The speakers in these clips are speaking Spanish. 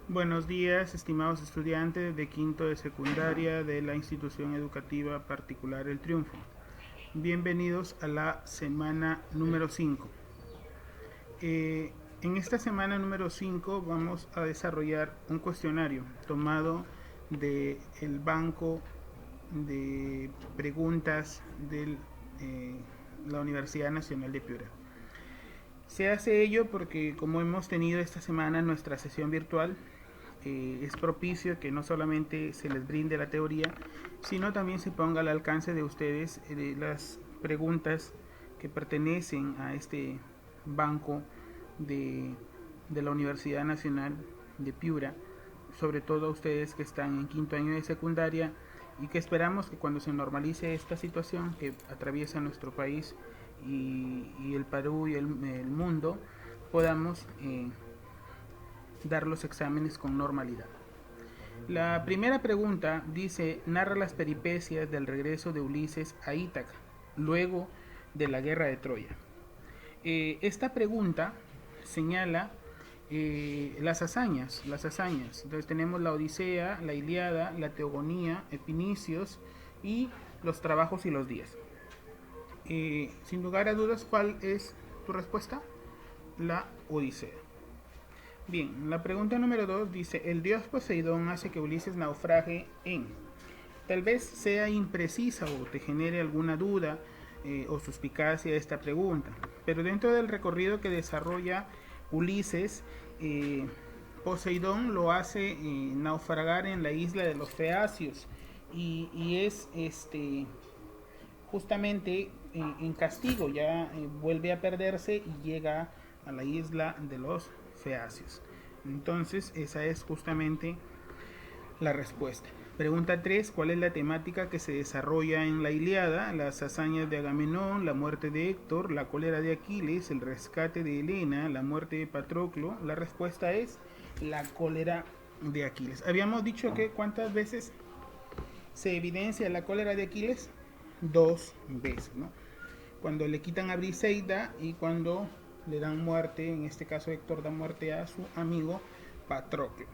Buenos días, estimados estudiantes de quinto de secundaria de la institución educativa particular El Triunfo. Bienvenidos a la semana número 5. En esta semana número 5 vamos a desarrollar un cuestionario tomado del banco de preguntas de la Universidad Nacional de Piura. Se hace ello porque como hemos tenido esta semana nuestra sesión virtual, es propicio que no solamente se les brinde la teoría, sino también se ponga al alcance de ustedes las preguntas que pertenecen a este banco de, de la Universidad Nacional de Piura, sobre todo a ustedes que están en quinto año de secundaria y que esperamos que cuando se normalice esta situación que atraviesa nuestro país y el Perú y el mundo, podamos dar los exámenes con normalidad. La primera pregunta dice, narra las peripecias del regreso de Ulises a Ítaca, luego de la guerra de Troya. Esta pregunta señala las hazañas. Entonces tenemos la Odisea, la Ilíada, la Teogonía, Epinicios y los trabajos y los días. Sin lugar a dudas, ¿cuál es tu respuesta? La Odisea. Bien, la pregunta número 2 dice, el dios Poseidón hace que Ulises naufrague en... Tal vez sea imprecisa o te genere alguna duda o suspicacia esta pregunta, pero dentro del recorrido que desarrolla Ulises, Poseidón lo hace naufragar en la isla de los Feacios y es justamente en castigo, ya vuelve a perderse y llega a la isla de los Feacios. Entonces esa es justamente la respuesta. Pregunta 3. ¿Cuál es la temática que se desarrolla en la Ilíada? Las hazañas de Agamenón, la muerte de Héctor, la cólera de Aquiles, el rescate de Helena, la muerte de Patroclo. La respuesta es la cólera de Aquiles. Habíamos dicho que ¿cuántas veces se evidencia la cólera de Aquiles? 2 veces, ¿no? Cuando le quitan a Briseida y cuando le dan muerte, en este caso Héctor da muerte a su amigo Patroclo.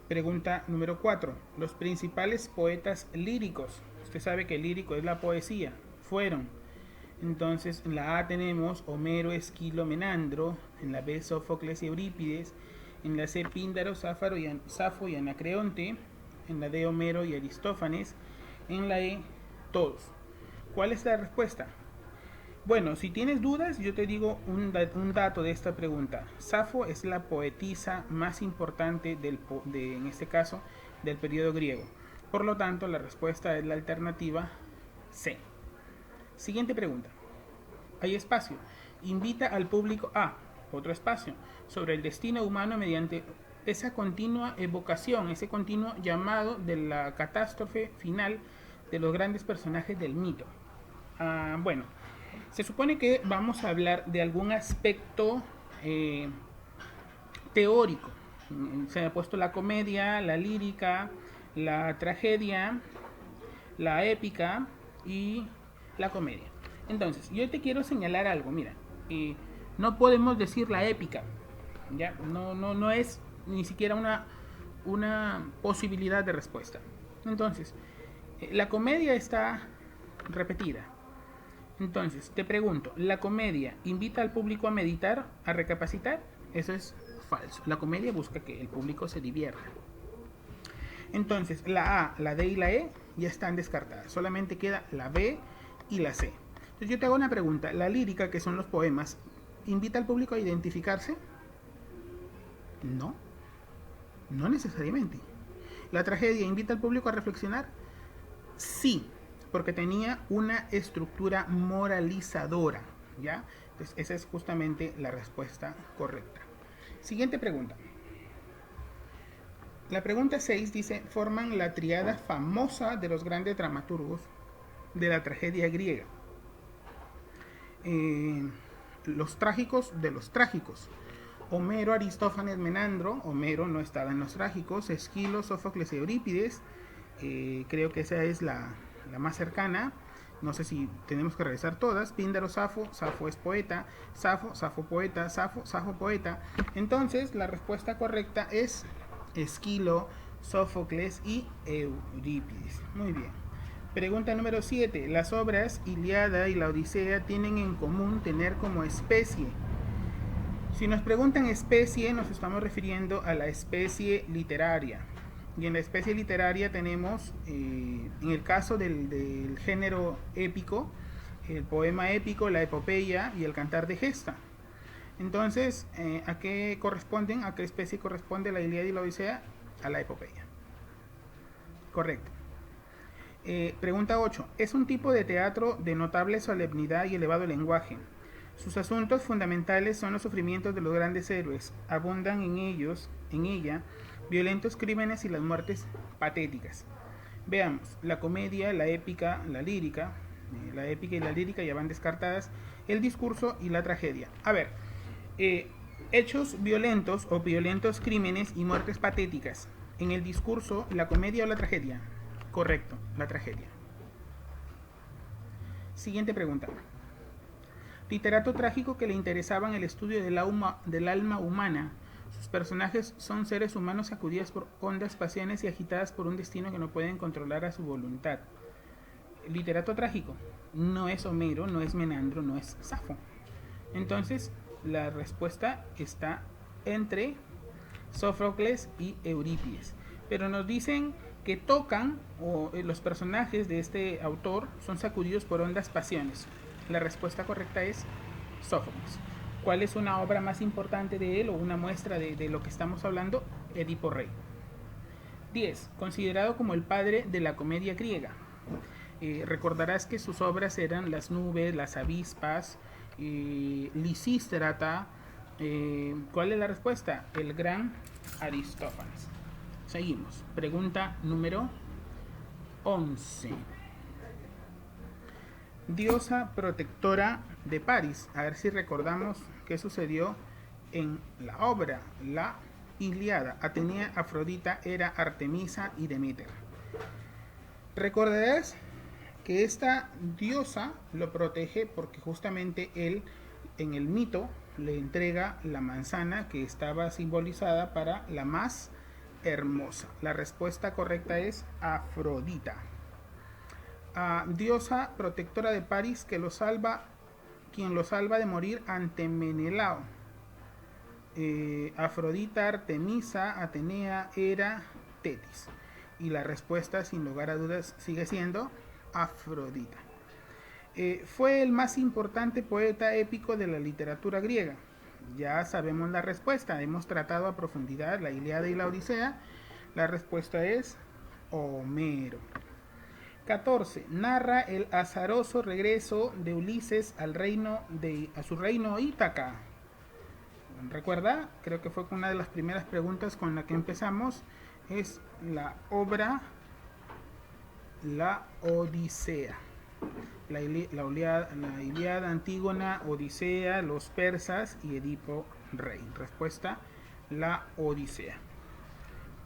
Pregunta número 4. Los principales poetas líricos, usted sabe que lírico es la poesía, fueron. Entonces en la A tenemos Homero, Esquilo, Menandro, en la B Sófocles y Eurípides, en la C Píndaro, Safo y Anacreonte, en la D Homero y Aristófanes, en la E todos. ¿Cuál es la respuesta? Bueno, si tienes dudas, yo te digo un dato de esta pregunta. Safo es la poetisa más importante en este caso, del periodo griego. Por lo tanto, la respuesta es la alternativa C. Siguiente pregunta. Hay espacio. Invita al público a otro espacio sobre el destino humano mediante esa continua evocación, ese continuo llamado de la catástrofe final de los grandes personajes del mito. Bueno, se supone que vamos a hablar de algún aspecto teórico. Se ha puesto la comedia, la lírica, la tragedia, la épica y la comedia. Entonces, yo te quiero señalar algo, mira, no podemos decir la épica, ¿ya? No es ni siquiera una posibilidad de respuesta. Entonces, la comedia está repetida. Entonces, te pregunto, ¿la comedia invita al público a meditar, a recapacitar? Eso es falso. La comedia busca que el público se divierta. Entonces, la A, la D y la E ya están descartadas. Solamente queda la B y la C. Entonces, yo te hago una pregunta. ¿La lírica, que son los poemas, invita al público a identificarse? No, no necesariamente. ¿La tragedia invita al público a reflexionar? Sí, porque tenía una estructura moralizadora, ¿ya? Entonces esa es justamente la respuesta correcta. Siguiente pregunta. La pregunta 6 dice, forman la triada famosa de los grandes dramaturgos de la tragedia griega. Los trágicos de los trágicos. Homero, Aristófanes, Menandro. Homero no estaba en los trágicos. Esquilo, Sófocles y Eurípides. Creo que esa es la más cercana. No sé si tenemos que revisar todas. Píndaro, Safo es poeta. Safo poeta. Safo poeta. Entonces la respuesta correcta es Esquilo, Sófocles y Eurípides. Muy bien. Pregunta número 7. Las obras Ilíada y la Odisea tienen en común tener como especie. Si nos preguntan especie, nos estamos refiriendo a la especie literaria. Y en la especie literaria tenemos, en el caso del género épico, el poema épico, la epopeya y el cantar de gesta. Entonces, ¿a qué corresponden? ¿A qué especie corresponde la Ilíada y la Odisea? A la epopeya. Correcto. Pregunta 8. Es un tipo de teatro de notable solemnidad y elevado lenguaje. Sus asuntos fundamentales son los sufrimientos de los grandes héroes. Abundan en ella, violentos crímenes y las muertes patéticas. Veamos, la comedia, la épica, la lírica. La épica y la lírica ya van descartadas. El discurso y la tragedia. A ver, hechos violentos o violentos crímenes y muertes patéticas. En el discurso, la comedia o la tragedia. Correcto, la tragedia. Siguiente pregunta. Literato trágico que le interesaba en el estudio del alma humana. Sus personajes son seres humanos sacudidos por hondas pasiones y agitadas por un destino que no pueden controlar a su voluntad. Literato trágico. No es Homero, no es Menandro, no es Safo. Entonces, la respuesta está entre Sófocles y Eurípides. Pero nos dicen que tocan, o los personajes de este autor son sacudidos por hondas pasiones. La respuesta correcta es Sófocles. ¿Cuál es una obra más importante de él o una muestra de lo que estamos hablando? Edipo Rey. 10. Considerado como el padre de la comedia griega. Recordarás que sus obras eran Las nubes, Las avispas, Lisístrata. ¿Cuál es la respuesta? El gran Aristófanes. Seguimos. Pregunta número 11. Diosa protectora de París. A ver si recordamos qué sucedió en la obra La Ilíada. Atenea, Afrodita, Hera, Artemisa y Deméter. Recordarás que esta diosa lo protege porque justamente él en el mito le entrega la manzana que estaba simbolizada para la más hermosa. La respuesta correcta es Afrodita. Diosa protectora de París que lo salva, quien lo salva de morir ante Menelao. Afrodita, Artemisa, Atenea, Hera, Tetis. Y la respuesta, sin lugar a dudas, sigue siendo Afrodita. Fue el más importante poeta épico de la literatura griega. Ya sabemos la respuesta, hemos tratado a profundidad la Ilíada y la Odisea. La respuesta es Homero. 14. Narra el azaroso regreso de Ulises a su reino Ítaca. ¿Recuerda? Creo que fue una de las primeras preguntas con la que empezamos. Es la obra La Odisea. La Ilíada, Antígona, Odisea, los persas y Edipo Rey. Respuesta, La Odisea.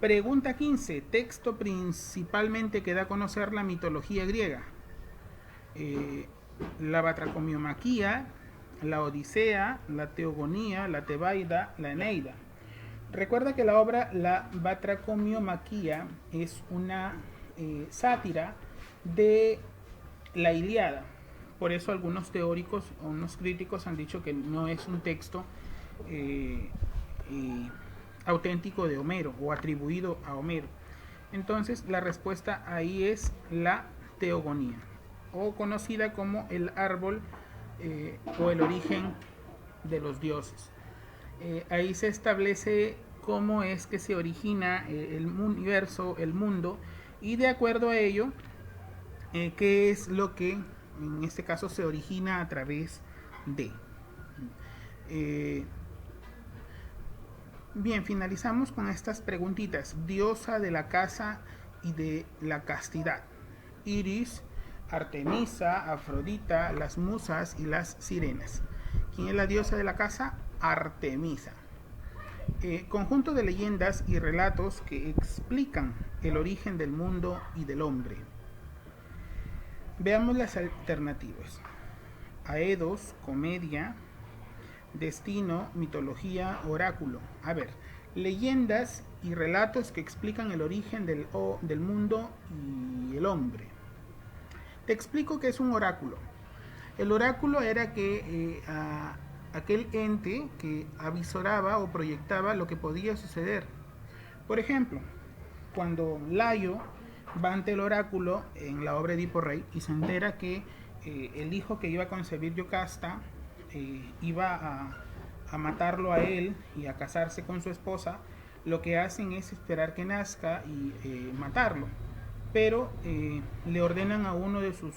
Pregunta 15. Texto principalmente que da a conocer la mitología griega. La Batracomiomaquia, la Odisea, la Teogonía, la Tebaida, la Eneida. Recuerda que la obra La Batracomiomaquia es una sátira de la Ilíada. Por eso algunos teóricos o unos críticos han dicho que no es un texto auténtico de Homero o atribuido a Homero. Entonces la respuesta ahí es la Teogonía, o conocida como el árbol o el origen de los dioses. Ahí se establece cómo es que se origina el universo, el mundo, y de acuerdo a ello, qué es lo que en este caso se origina a través de. Bien, finalizamos con estas preguntitas. Diosa de la casa y de la castidad. Iris, Artemisa, Afrodita, las musas y las sirenas. ¿Quién es la diosa de la casa? Artemisa. Conjunto de leyendas y relatos que explican el origen del mundo y del hombre. Veamos las alternativas. Aedos, comedia, destino, mitología, oráculo. A ver, leyendas y relatos que explican el origen del mundo y el hombre. Te explico qué es un oráculo. El oráculo era que aquel ente que avisoraba o proyectaba lo que podía suceder. Por ejemplo, cuando Layo va ante el oráculo en la obra Edipo Rey y se entera que el hijo que iba a concebir Yocasta iba a matarlo a él y a casarse con su esposa, lo que hacen es esperar que nazca y matarlo. Pero le ordenan a uno de sus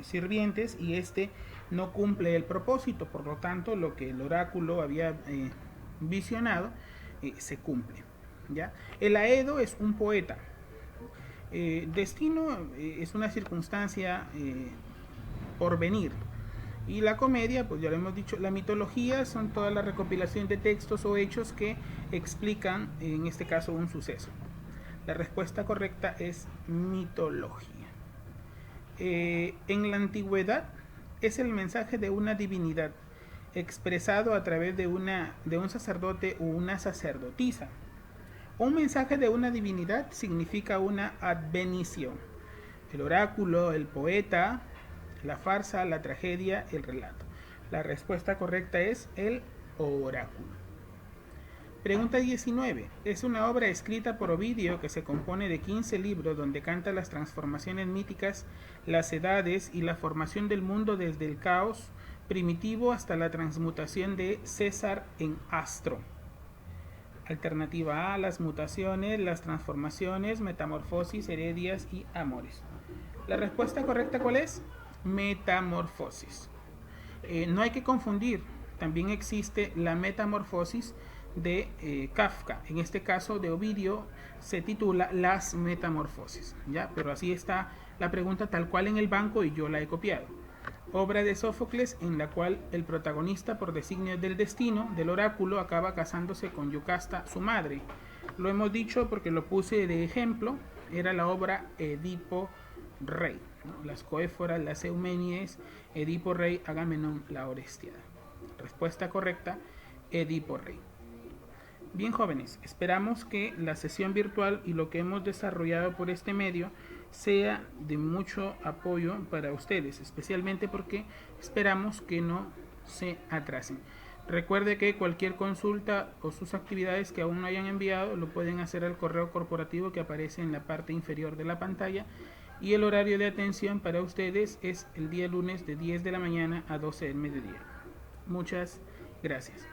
sirvientes y este no cumple el propósito, por lo tanto lo que el oráculo había visionado se cumple. ¿Ya? El Aedo es un poeta. Destino es una circunstancia por venir. Y la comedia, pues ya lo hemos dicho, la mitología son toda la recopilación de textos o hechos que explican, en este caso, un suceso. La respuesta correcta es mitología. En la antigüedad es el mensaje de una divinidad expresado a través de un sacerdote o una sacerdotisa. Un mensaje de una divinidad significa una advenición. El oráculo, el poeta, la farsa, la tragedia, el relato. La respuesta correcta es el oráculo. Pregunta 19. Es una obra escrita por Ovidio que se compone de 15 libros donde canta las transformaciones míticas, las edades y la formación del mundo desde el caos primitivo hasta la transmutación de César en astro. Alternativa A, las mutaciones, las transformaciones, metamorfosis, heredias y amores. La respuesta correcta, ¿cuál es? Metamorfosis. No hay que confundir, también existe la metamorfosis de Kafka. En este caso de Ovidio se titula Las Metamorfosis, ¿ya? Pero así está la pregunta tal cual en el banco y yo la he copiado. Obra de Sófocles en la cual el protagonista, por designio del destino del oráculo, acaba casándose con Yocasta, su madre. Lo hemos dicho porque lo puse de ejemplo, era la obra Edipo Rey, ¿no? Las Coéforas, las Eumenides, Edipo Rey, Agamenón, la Orestiada. Respuesta correcta, Edipo Rey. Bien, jóvenes, esperamos que la sesión virtual y lo que hemos desarrollado por este medio sea de mucho apoyo para ustedes, especialmente porque esperamos que no se atrasen. Recuerde que cualquier consulta o sus actividades que aún no hayan enviado lo pueden hacer al correo corporativo que aparece en la parte inferior de la pantalla, y el horario de atención para ustedes es el día lunes de 10 de la mañana a 12 del mediodía. Muchas gracias.